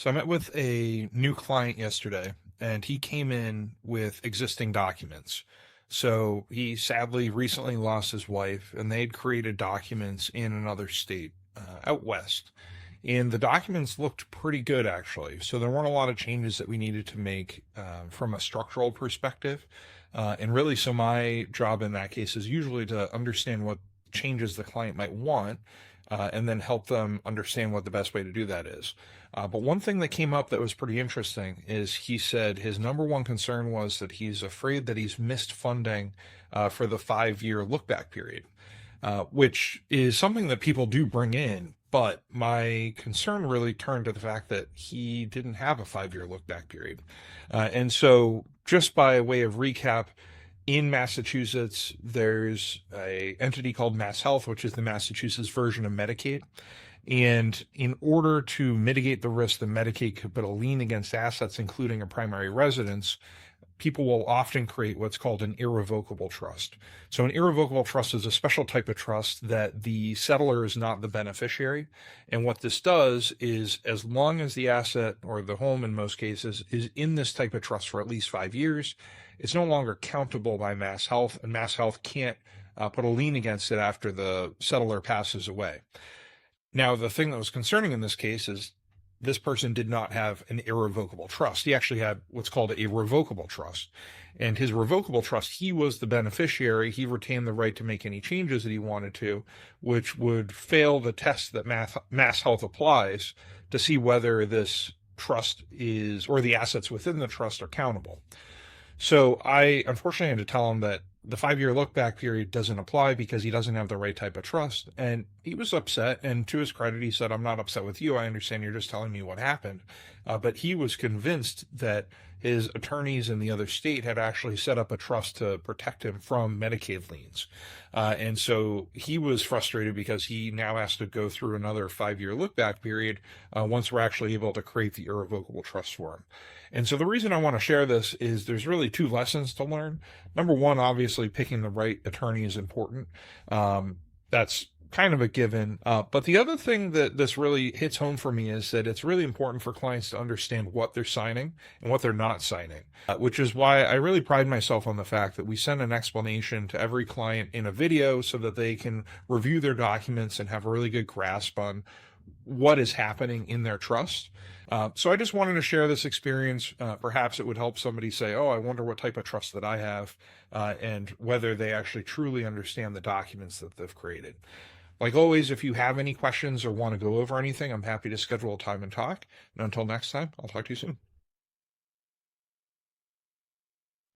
So I met with a new client yesterday, and he came in with existing documents. So he sadly recently lost his wife, and they'd created documents in another state, out west. And the documents looked pretty good, actually. So there weren't a lot of changes that we needed to make from a structural perspective. And really, so my job in that case is usually to understand what changes the client might want, and then help them understand what the best way to do that is. But one thing that came up that was pretty interesting is he said his number one concern was that he's afraid that he's missed funding for the 5 year look back period, which is something that people do bring in. But my concern really turned to the fact that he didn't have a 5 year look back period. And so, just by way of recap, in Massachusetts, there's a entity called Mass Health, which is the Massachusetts version of Medicaid. And in order to mitigate the risk that Medicaid could put a lien against assets, including a primary residence, people will often create what's called an irrevocable trust. So, an irrevocable trust is a special type of trust that the settler is not the beneficiary. And what this does is, as long as the asset, or the home in most cases, is in this type of trust for at least 5 years, it's no longer countable by Mass Health, and Mass Health can't put a lien against it after the settler passes away. Now, the thing that was concerning in this case is this person did not have an irrevocable trust. He actually had what's called a revocable trust. And his revocable trust, he was the beneficiary. He retained the right to make any changes that he wanted to, which would fail the test that Mass Health applies to see whether this trust is, or the assets within the trust are countable. So I unfortunately had to tell him that the 5 year look back period doesn't apply because he doesn't have the right type of trust. And he was upset. And to his credit, he said, "I'm not upset with you. I understand you're just telling me what happened." But he was convinced that his attorneys in the other state had actually set up a trust to protect him from Medicaid liens. And so he was frustrated because he now has to go through another 5 year look back period once we're actually able to create the irrevocable trust for him. And so the reason I want to share this is there's really two lessons to learn. Number one, obviously, picking the right attorney is important. That's kind of a given. But the other thing that this really hits home for me is that it's really important for clients to understand what they're signing and what they're not signing, which is why I really pride myself on the fact that we send an explanation to every client in a video so that they can review their documents and have a really good grasp on what is happening in their trust. So I just wanted to share this experience. Perhaps it would help somebody say, "Oh, I wonder what type of trust that I have," and whether they actually truly understand the documents that they've created. Like always, if you have any questions or want to go over anything, I'm happy to schedule a time and talk. And until next time, I'll talk to you soon.